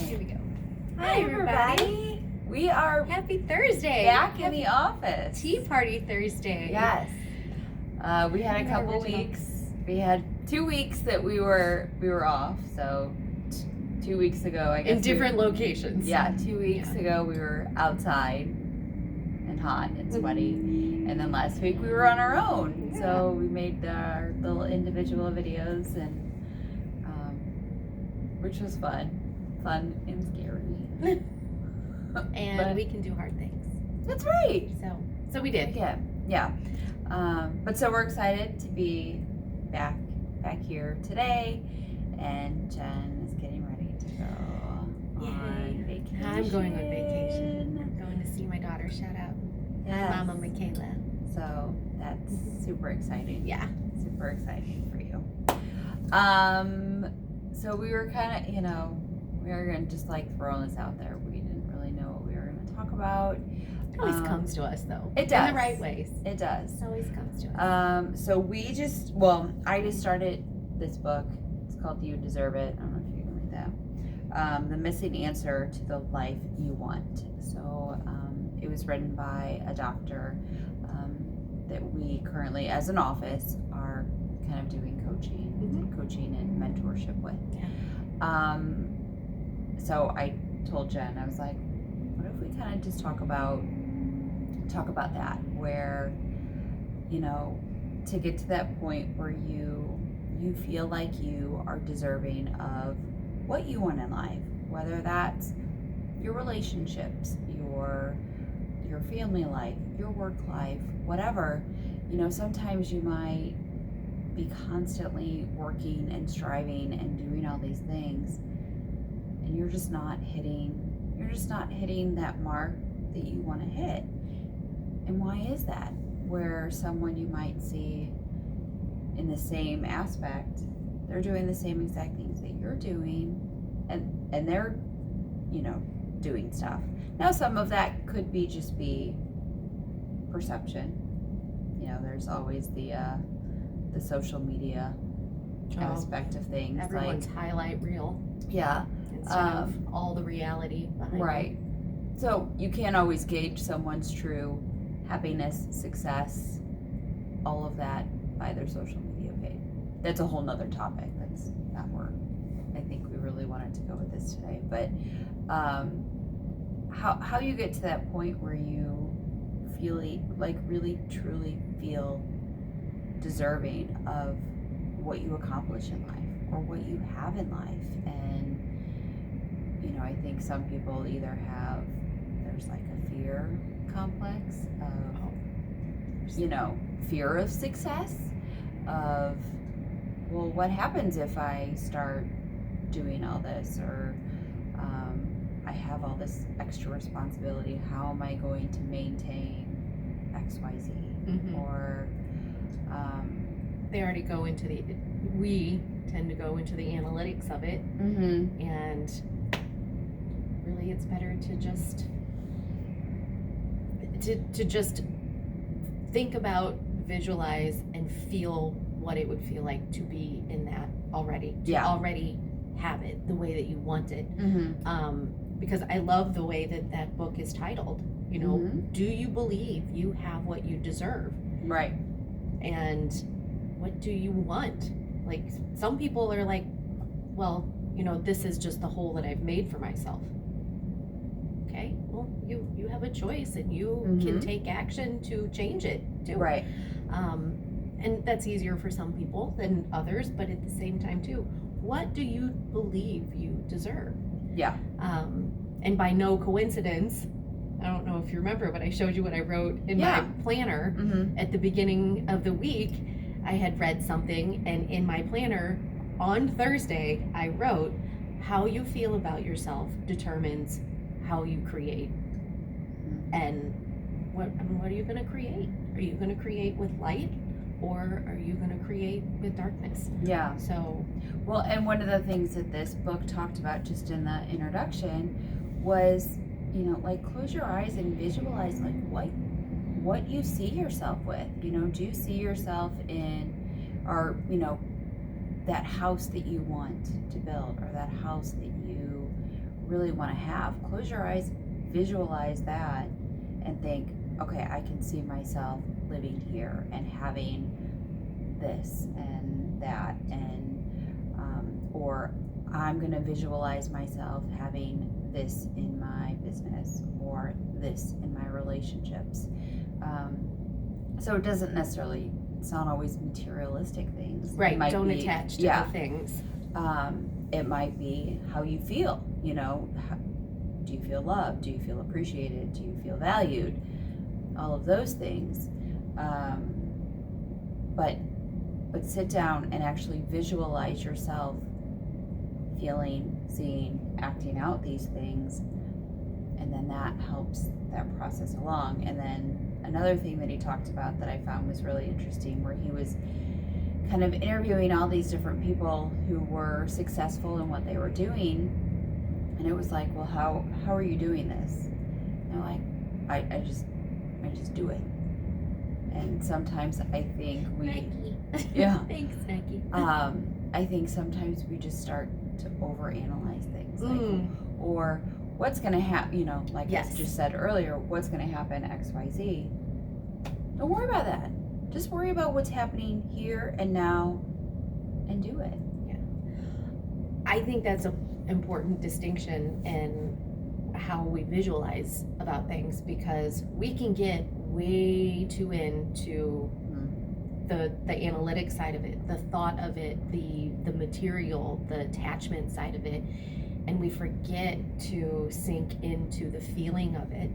Here we go. Hi, everybody. We are Happy Thursday. back in the office. Tea Party Thursday. Yes. We had a couple weeks. We had 2 weeks that we were off. So 2 weeks ago, I guess. In different locations. Yeah, 2 weeks ago we were outside and hot and sweaty. And then last week we were on our own. Yeah. So we made our little individual videos, and which was fun and scary. And we can do hard things. That's right. So we did. Yeah. But so we're excited to be back here today, and Jen is getting ready to go on vacation. I'm going on vacation. I'm going to see my daughter. Shout out, Mama Michaela. So that's super exciting. Yeah, super exciting for you. So we were kind of, we were gonna just like throwing this out there. We didn't really know what we were gonna talk about. It always comes to us though. It does. In the right ways. It does. It always comes to us. So I just started this book. It's called You Deserve It. I don't know if you can read that. The Missing Answer to the Life You Want. So it was written by a doctor that we currently, as an office, are kind of doing coaching and mentorship with. Yeah. So I told Jen, I was like, what if we kind of just talk about that, where, to get to that point where you feel like you are deserving of what you want in life, whether that's your relationships, your family life, your work life, whatever. Sometimes you might be constantly working and striving and doing all these things, and you're just not hitting that mark that you want to hit. And why is that? Where someone you might see in the same aspect, they're doing the same exact things that you're doing, and they're doing stuff. Now some of that could just be perception. There's always the social media aspect of things. Everyone's highlight reel. Yeah. Instead of all the reality behind right. it. So you can't always gauge someone's true happiness, success, all of that by their social media page. That's a whole nother topic. That's not where I think we really wanted to go with this today. But how you get to that point where you feel like really truly feel deserving of what you accomplish in life or what you have in life. And I think some people either there's like a fear complex of fear of success, of, well, what happens if I start doing all this, or I have all this extra responsibility, how am I going to maintain XYZ? Mm-hmm. Or they already we tend to go into the analytics of it. Mm-hmm. And really it's better to just think about, visualize, and feel what it would feel like to be in that already, already have it the way that you want it. Mm-hmm. Because I love the way that book is titled. Mm-hmm. Do you believe you have what you deserve? Right. And what do you want? Like, some people are like, well, this is just the hole that I've made for myself. Okay, well, you have a choice, and you can take action to change it too. Right. And that's easier for some people than others, but at the same time too, what do you believe you deserve? Yeah. And by no coincidence, I don't know if you remember, but I showed you what I wrote in my planner at the beginning of the week. I had read something, and in my planner on Thursday, I wrote, how you feel about yourself determines how you create. And what are you going to create? Are you going to create with light, or are you going to create with darkness? Yeah. So, well, and one of the things that this book talked about just in the introduction was, like, close your eyes and visualize like what you see yourself with. Do you see yourself in, or that house that you want to build, or that house that you really want to have. Close your eyes, visualize that, and think, okay, I can see myself living here and having this and that, and or I'm going to visualize myself having this in my business or this in my relationships. So it doesn't necessarily, it's not always materialistic things. Right, don't attach to the things. It might be how you feel, you know, do you feel loved? Do you feel appreciated? Do you feel valued? All of those things. But sit down and actually visualize yourself feeling, seeing, acting out these things, and then that helps that process along. And then another thing that he talked about that I found was really interesting, where he was kind of interviewing all these different people who were successful in what they were doing, and it was like, well, how are you doing this? And they're like, I just do it. And sometimes I think yeah. Thanks, Nikki. I think sometimes we just start to overanalyze things, like, or what's going to happen, you know, like I just said earlier, what's going to happen, X, Y, Z. Don't worry about that. Just worry about what's happening here and now and do it. Yeah. I think that's an important distinction in how we visualize about things, because we can get way too into the analytic side of it, the thought of it, the material, the attachment side of it, and we forget to sink into the feeling of it.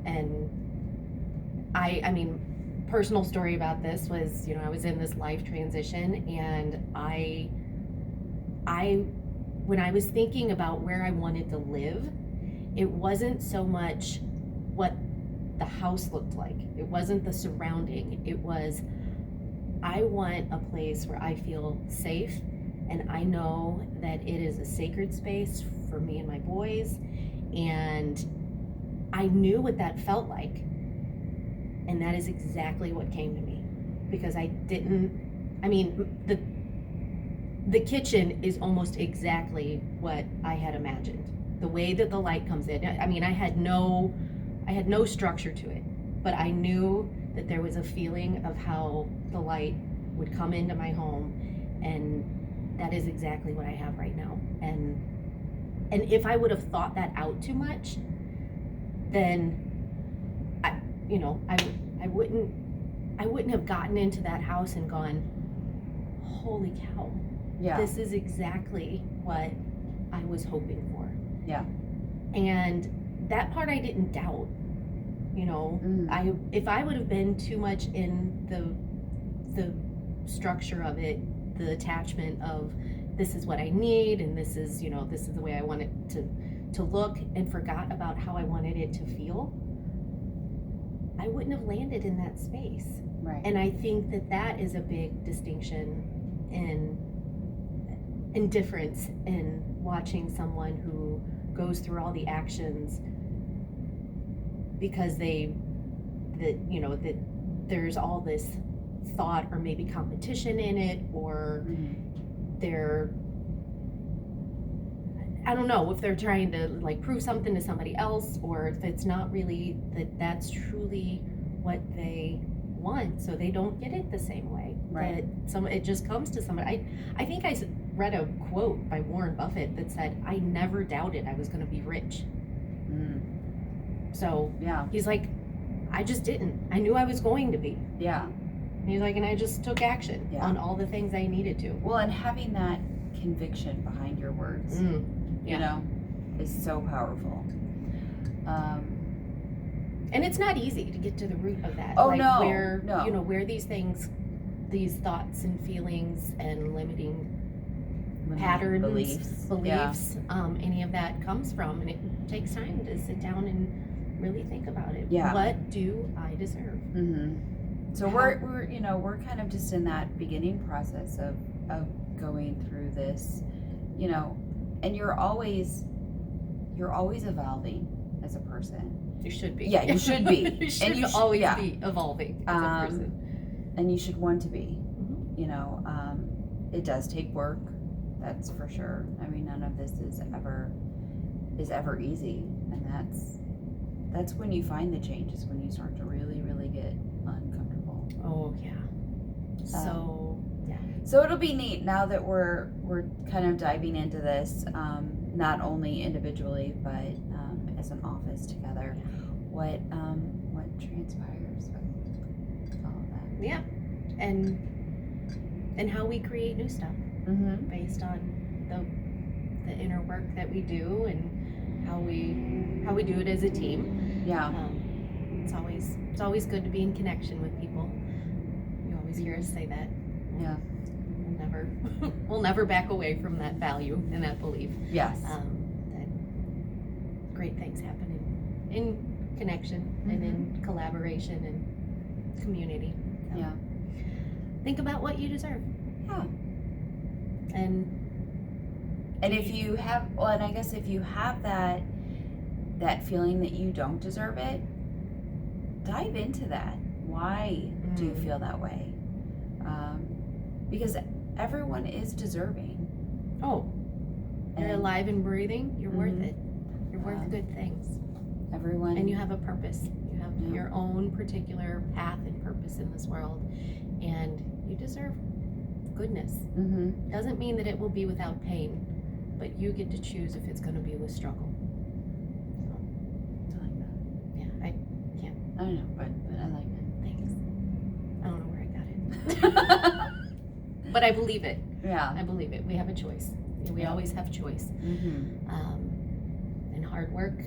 And I mean, personal story about this was, you know, I was in this life transition, and I when I was thinking about where I wanted to live, it wasn't so much what the house looked like. It wasn't the surrounding. It was, I want a place where I feel safe, and I know that it is a sacred space for me and my boys, and I knew what that felt like, and that is exactly what came to me, because the kitchen is almost exactly what I had imagined. The way that the light comes in, I mean, I had no structure to it, but I knew that there was a feeling of how the light would come into my home, and that is exactly what I have right now. And if I would have thought that out too much, then I wouldn't have gotten into that house and gone, holy cow, this is exactly what I was hoping for. Yeah. And that part I didn't doubt. You know, if I would have been too much in the structure of it, the attachment of this is what I need, and this is the way I want it to look, and forgot about how I wanted it to feel, I wouldn't have landed in that space. Right. And I think that is a big distinction in difference in watching someone who goes through all the actions because that there's all this thought or maybe competition in it, or they're, I don't know if they're trying to like prove something to somebody else, or if it's not really that's truly what they want, so they don't get it the same way. Right. It just comes to somebody. I think I read a quote by Warren Buffett that said, "I never doubted I was going to be rich." So yeah, he's like, I just didn't. I knew I was going to be. Yeah. And he's like, and I just took action on all the things I needed to. Well, and having that conviction behind your words, you know, is so powerful. And it's not easy to get to the root of that. Where these things, these thoughts and feelings and limiting patterns, beliefs, any of that comes from, and it takes time to sit down and really think about it. Yeah. What do I deserve? So we're kind of just in that beginning process of going through this, you know, and you're always evolving as a person. You should be. Yeah, you should be. You should always be evolving as a person. And you should want to be. You know, it does take work. That's for sure. I mean, none of this is ever easy, and that's when you find the changes, when you start to really, really get uncomfortable. Oh yeah. So it'll be neat now that we're kind of diving into this, not only individually but as an office together. What transpires with all of that? Yeah, and how we create new stuff based on the inner work that we do and how we do it as a team. Yeah. It's always good to be in connection with people. You always hear us say that. Yeah. We'll never back away from that value and that belief. Yes. That great things happen in connection and in collaboration and community. So Yeah. think about what you deserve. Yeah. And if you have, and I guess if you have that feeling that you don't deserve it, dive into that. Why do you feel that way? Because everyone is deserving. Oh, you're alive and breathing. You're worth it. You're worth good things. Everyone. And you have a purpose. You have your own particular path and purpose in this world, and you deserve goodness. Doesn't mean that it will be without pain, but you get to choose if it's going to be with struggle. I like that. Yeah, I don't know, but I like it. Thanks. I don't know where I got it. But I believe it. Yeah. I believe it. We have a choice. We always have choice. And hard work,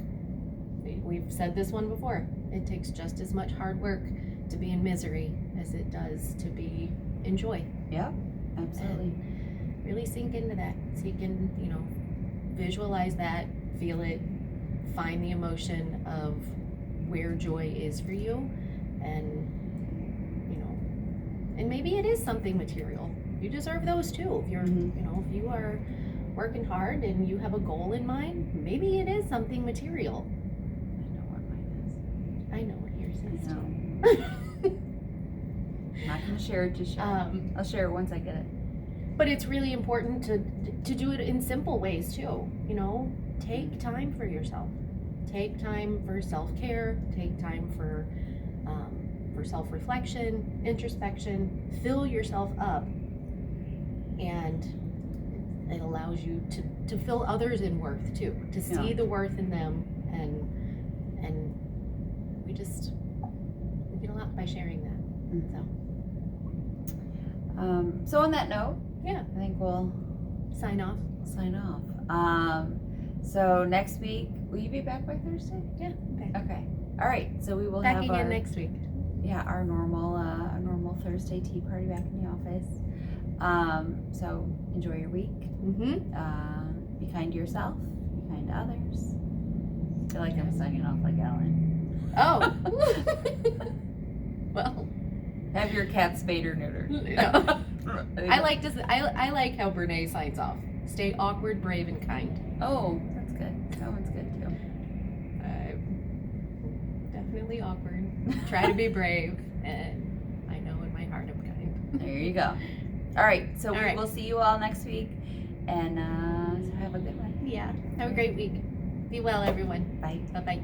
we've said this one before, it takes just as much hard work to be in misery as it does to be in joy. Yeah, absolutely. And really sink into that. Visualize that, feel it, find the emotion of where joy is for you, and maybe it is something material. You deserve those too. If you're, if you are working hard and you have a goal in mind, maybe it is something material. I know what mine is. I know what yours is too. I'm not going to share it just yet. I'll share it once I get it. But it's really important to do it in simple ways too. Take time for yourself. Take time for self-care. Take time for self-reflection, introspection. Fill yourself up, and it allows you to fill others in worth too. To see the worth in them, and we get a lot by sharing that. So on that note, I think we'll sign off. So next week, will you be back by Thursday? Yeah. Okay. All right. So we will back have again next week. Yeah, our normal Thursday tea party back in the office. So enjoy your week. Be kind to yourself. Be kind to others. I feel like I'm signing off like Ellen. Oh. Well. Have your cat spayed or neutered. I like how Brene signs off. Stay awkward, brave, and kind. Oh, that's good. That one's good too. Definitely awkward. Try to be brave, and I know in my heart I'm kind. There you go. All right, so we'll see you all next week, and so have a good one. Yeah, have a great week. Be well, everyone. Bye. Bye-bye.